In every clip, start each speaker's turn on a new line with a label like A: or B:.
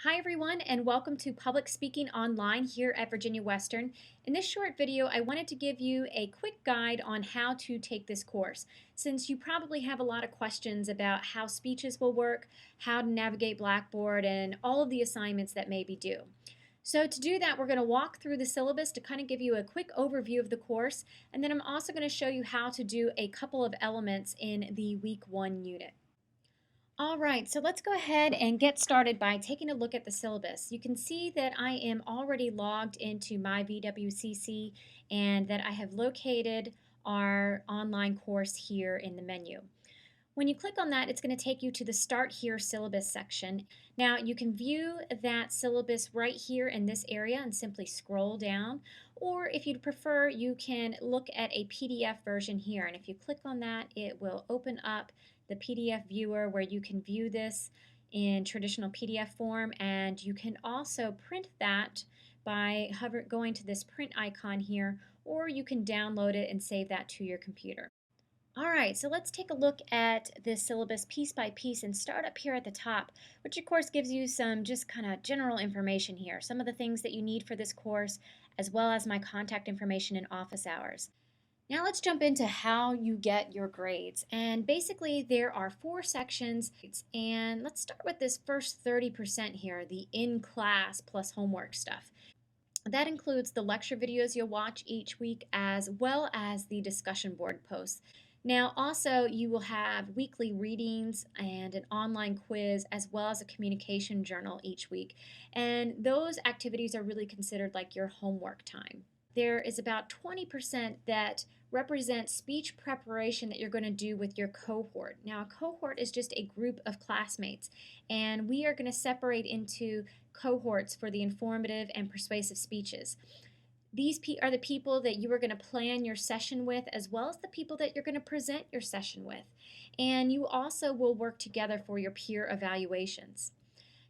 A: Hi everyone and welcome to Public Speaking Online here at Virginia Western. In this short video, I wanted to give you a quick guide on how to take this course, since you probably have a lot of questions about how speeches will work, how to navigate Blackboard, and all of the assignments that may be due. So to do that, we're going to walk through the syllabus to kind of give you a quick overview of the course, and then I'm also going to show you how to do a couple of elements in the Week 1 unit. All right, so let's go ahead and get started by taking a look at the syllabus. You can see that I am already logged into my VWCC and that I have located our online course here in the menu. When you click on that, it's going to take you to the Start Here syllabus section. Now, you can view that syllabus right here in this area and simply scroll down, or if you'd prefer, you can look at a PDF version here, and if you click on that, it will open up the PDF viewer where you can view this in traditional PDF form, and you can also print that by going to this print icon here, or you can download it and save that to your computer. All right, so let's take a look at this syllabus piece by piece and start up here at the top, which of course gives you some just kind of general information here, some of the things that you need for this course, as well as my contact information and office hours. Now let's jump into how you get your grades. And basically there are 4 sections, and let's start with this first 30% here, the in-class plus homework stuff. That includes the lecture videos you'll watch each week as well as the discussion board posts. Now also you will have weekly readings and an online quiz as well as a communication journal each week. And those activities are really considered like your homework time. There is about 20% that represents speech preparation that you're going to do with your cohort. Now, a cohort is just a group of classmates, and we are going to separate into cohorts for the informative and persuasive speeches. These are the people that you are going to plan your session with, as well as the people that you're going to present your session with. And you also will work together for your peer evaluations.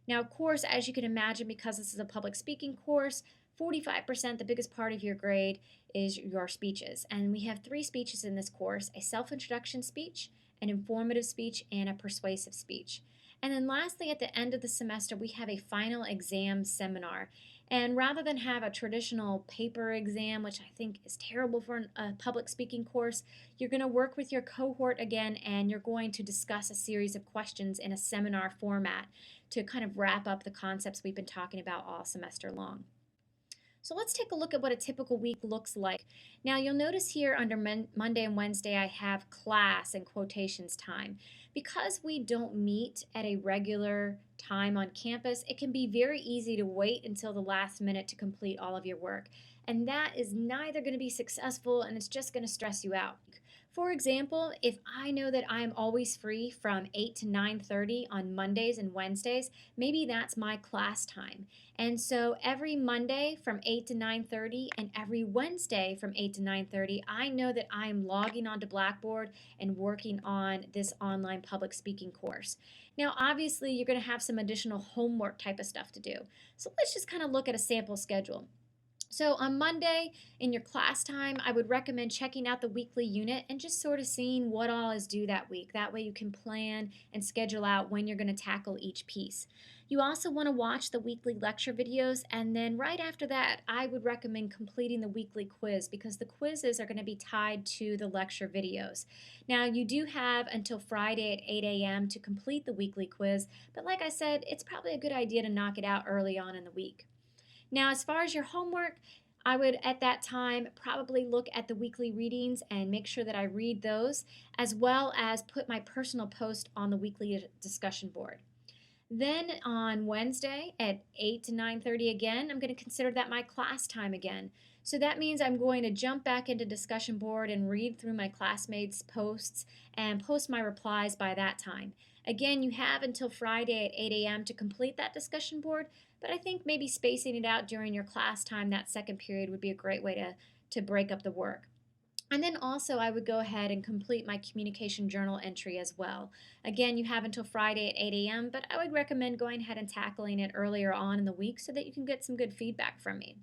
A: Now, of course, as you can imagine, because this is a public speaking course, 45%, the biggest part of your grade, is your speeches. And we have 3 speeches in this course: a self-introduction speech, an informative speech, and a persuasive speech. And then lastly, at the end of the semester, we have a final exam seminar. And rather than have a traditional paper exam, which I think is terrible for a public speaking course, you're going to work with your cohort again, and you're going to discuss a series of questions in a seminar format to kind of wrap up the concepts we've been talking about all semester long. So let's take a look at what a typical week looks like. Now you'll notice here under Monday and Wednesday I have class and quotations time. Because we don't meet at a regular time on campus, it can be very easy to wait until the last minute to complete all of your work. And that is neither going to be successful, and it's just going to stress you out. For example, if I know that I'm always free from 8 to 9:30 on Mondays and Wednesdays, maybe that's my class time. And so every Monday from 8 to 9:30 and every Wednesday from 8 to 9:30, I know that I am logging onto Blackboard and working on this online public speaking course. Now, obviously, you're going to have some additional homework type of stuff to do. So let's just kind of look at a sample schedule. So on Monday in your class time, I would recommend checking out the weekly unit and just sort of seeing what all is due that week. That way you can plan and schedule out when you're going to tackle each piece. You also want to watch the weekly lecture videos, and then right after that, I would recommend completing the weekly quiz, because the quizzes are going to be tied to the lecture videos. Now, you do have until Friday at 8 a.m. to complete the weekly quiz, but like I said, it's probably a good idea to knock it out early on in the week. Now, as far as your homework, I would at that time probably look at the weekly readings and make sure that I read those, as well as put my personal post on the weekly discussion board. Then on Wednesday at 8 to 9:30 again, I'm going to consider that my class time again. So that means I'm going to jump back into discussion board and read through my classmates' posts and post my replies by that time. Again, you have until Friday at 8 a.m. to complete that discussion board, but I think maybe spacing it out during your class time, that second period, would be a great way to break up the work. And then also I would go ahead and complete my communication journal entry as well. Again, you have until Friday at 8 a.m., but I would recommend going ahead and tackling it earlier on in the week so that you can get some good feedback from me.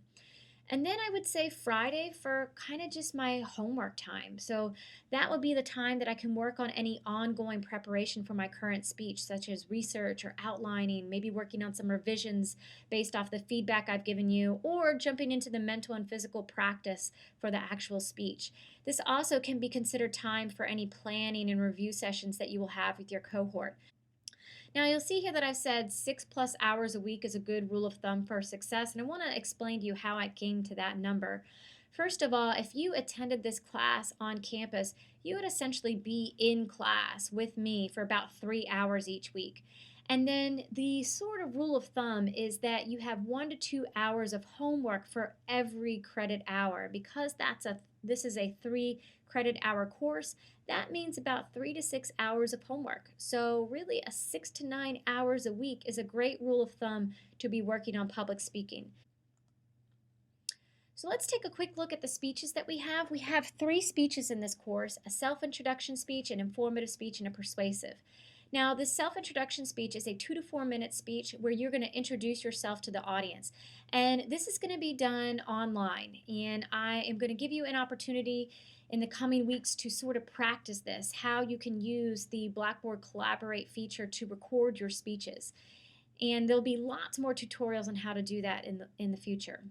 A: And then I would say Friday for kind of just my homework time. So that would be the time that I can work on any ongoing preparation for my current speech, such as research or outlining, maybe working on some revisions based off the feedback I've given you, or jumping into the mental and physical practice for the actual speech. This also can be considered time for any planning and review sessions that you will have with your cohort. Now you'll see here that I've said 6+ hours a week is a good rule of thumb for success, and I want to explain to you how I came to that number. First of all, if you attended this class on campus, you would essentially be in class with me for about 3 hours each week. And then the sort of rule of thumb is that you have 1 to 2 hours of homework for every credit hour. Because this is a 3 credit hour course, that means about 3 to 6 hours of homework. So really a 6 to 9 hours a week is a great rule of thumb to be working on public speaking. So let's take a quick look at the speeches that we have. We have 3 speeches in this course: a self-introduction speech, an informative speech, and a persuasive. Now, this self-introduction speech is a 2 to 4 minute speech where you're going to introduce yourself to the audience. And this is going to be done online. And I am going to give you an opportunity in the coming weeks to sort of practice this, how you can use the Blackboard Collaborate feature to record your speeches. And there'll be lots more tutorials on how to do that in the future.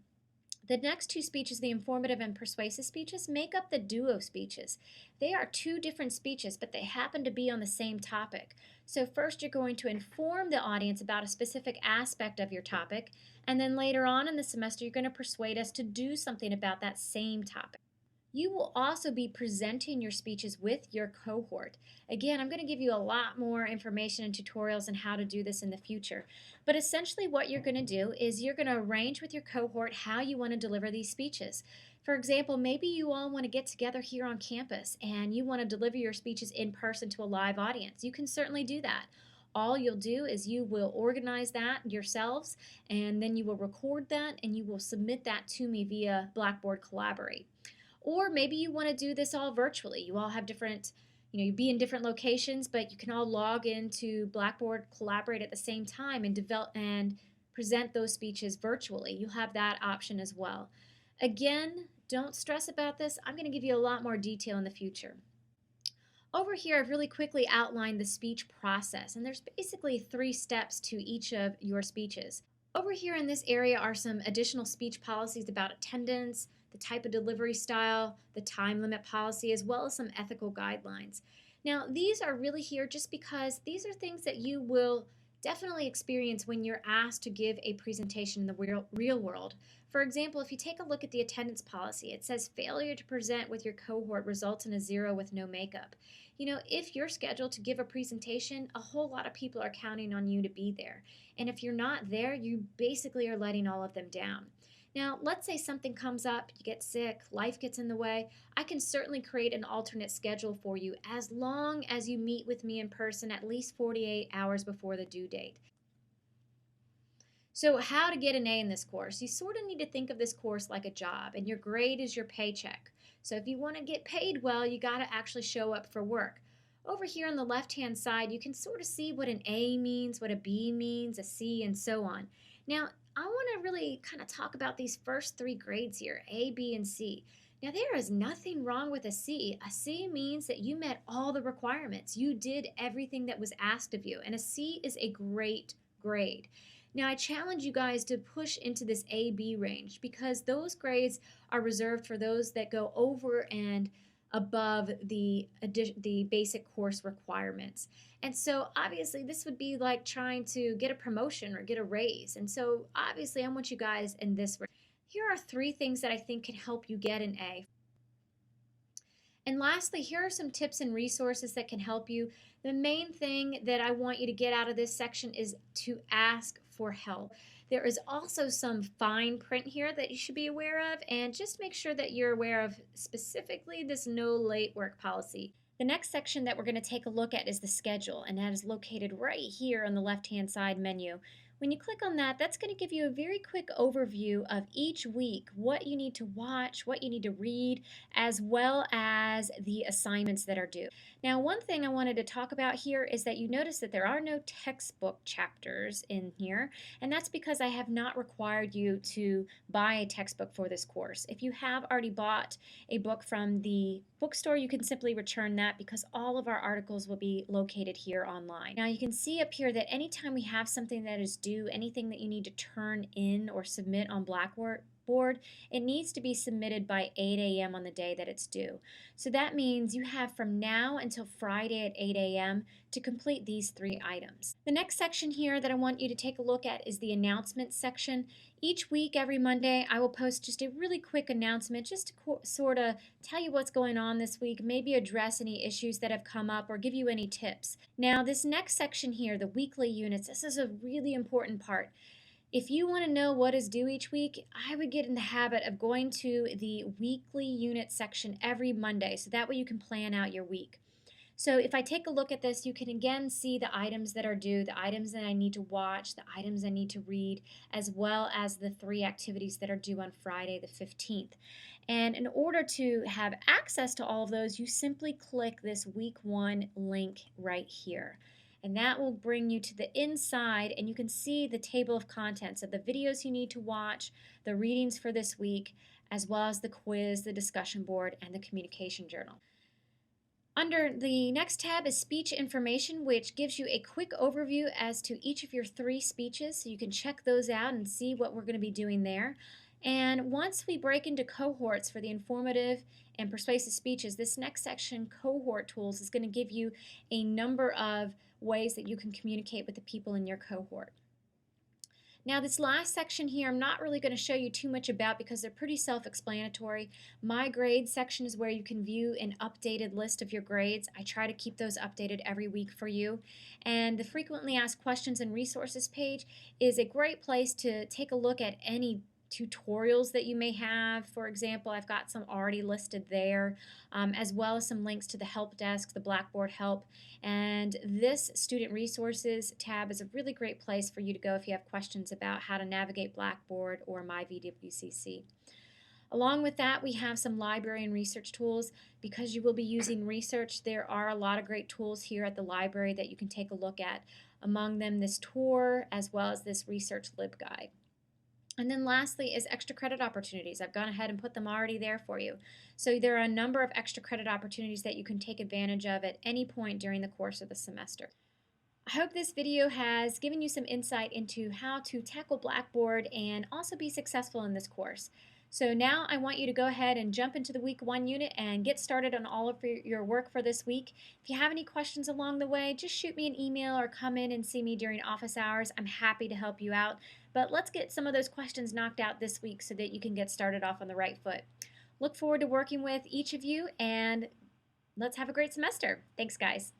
A: The next 2 speeches, the informative and persuasive speeches, make up the duo speeches. They are 2 different speeches, but they happen to be on the same topic. So first you're going to inform the audience about a specific aspect of your topic, and then later on in the semester you're going to persuade us to do something about that same topic. You will also be presenting your speeches with your cohort. Again, I'm going to give you a lot more information and tutorials on how to do this in the future. But essentially what you're going to do is you're going to arrange with your cohort how you want to deliver these speeches. For example, maybe you all want to get together here on campus and you want to deliver your speeches in person to a live audience. You can certainly do that. All you'll do is you will organize that yourselves, and then you will record that and you will submit that to me via Blackboard Collaborate. Or maybe you want to do this all virtually. You all have different, you be in different locations, but you can all log into Blackboard Collaborate at the same time and develop and present those speeches virtually. You'll have that option as well. Again, don't stress about this. I'm going to give you a lot more detail in the future. Over here, I've really quickly outlined the speech process, and there's basically 3 steps to each of your speeches. Over here in this area are some additional speech policies about attendance, the type of delivery style, the time limit policy, as well as some ethical guidelines. Now, these are really here just because these are things that you will definitely experience when you're asked to give a presentation in the real world. For example, if you take a look at the attendance policy, it says failure to present with your cohort results in a 0 with no makeup. If you're scheduled to give a presentation, a whole lot of people are counting on you to be there. And if you're not there, you basically are letting all of them down. Now, let's say something comes up, you get sick, life gets in the way. I can certainly create an alternate schedule for you as long as you meet with me in person at least 48 hours before the due date. So how to get an A in this course? You sort of need to think of this course like a job, and your grade is your paycheck. So if you want to get paid well, you got to actually show up for work. Over here on the left-hand side, you can sort of see what an A means, what a B means, a C, and so on. Now, I want to really kind of talk about these first 3 grades here, A, B, and C. Now, there is nothing wrong with a C. A C means that you met all the requirements. You did everything that was asked of you, and a C is a great grade. Now, I challenge you guys to push into this A-B range because those grades are reserved for those that go over and above the basic course requirements. And so obviously this would be like trying to get a promotion or get a raise. And so obviously I want you guys in this range. Here are 3 things that I think can help you get an A. And lastly, here are some tips and resources that can help you. The main thing that I want you to get out of this section is to ask for help. There is also some fine print here that you should be aware of, and just make sure that you're aware of specifically this no late work policy. The next section that we're going to take a look at is the schedule, and that is located right here on the left-hand side menu. When you click on that, that's going to give you a very quick overview of each week, what you need to watch, what you need to read, as well as the assignments that are due. Now, one thing I wanted to talk about here is that you notice that there are no textbook chapters in here, and that's because I have not required you to buy a textbook for this course. If you have already bought a book from the bookstore, you can simply return that because all of our articles will be located here online. Now, you can see up here that anytime we have something that is due, anything that you need to turn in or submit on Blackboard, it needs to be submitted by 8 a.m. on the day that it's due. So that means you have from now until Friday at 8 a.m. to complete these 3 items. The next section here that I want you to take a look at is the announcements section. Each week, every Monday, I will post just a really quick announcement just to sort of tell you what's going on this week, maybe address any issues that have come up or give you any tips. Now, this next section here, the weekly units, this is a really important part. If you want to know what is due each week, I would get in the habit of going to the weekly unit section every Monday, so that way you can plan out your week. So if I take a look at this, you can again see the items that are due, the items that I need to watch, the items I need to read, as well as the 3 activities that are due on Friday the 15th. And in order to have access to all of those, you simply click this week 1 link right here. And that will bring you to the inside, and you can see the table of contents of the videos you need to watch, the readings for this week, as well as the quiz, the discussion board, and the communication journal. Under the next tab is speech information, which gives you a quick overview as to each of your 3 speeches, so you can check those out and see what we're going to be doing there. And once we break into cohorts for the informative and persuasive speeches, this next section, cohort tools, is going to give you a number of ways that you can communicate with the people in your cohort. Now, this last section here, I'm not really going to show you too much about because they're pretty self-explanatory. My grades section is where you can view an updated list of your grades. I try to keep those updated every week for you. And the frequently asked questions and resources page is a great place to take a look at any tutorials that you may have. For example, I've got some already listed there, as well as some links to the help desk, the Blackboard help, and this student resources tab is a really great place for you to go if you have questions about how to navigate Blackboard or MyVWCC. Along with that, we have some library and research tools. Because you will be using research, there are a lot of great tools here at the library that you can take a look at. Among them, this tour, as well as this research LibGuide. And then lastly is extra credit opportunities. I've gone ahead and put them already there for you. So there are a number of extra credit opportunities that you can take advantage of at any point during the course of the semester. I hope this video has given you some insight into how to tackle Blackboard and also be successful in this course. So now I want you to go ahead and jump into the week 1 unit and get started on all of your work for this week. If you have any questions along the way, just shoot me an email or come in and see me during office hours. I'm happy to help you out. But let's get some of those questions knocked out this week so that you can get started off on the right foot. Look forward to working with each of you, and let's have a great semester. Thanks, guys.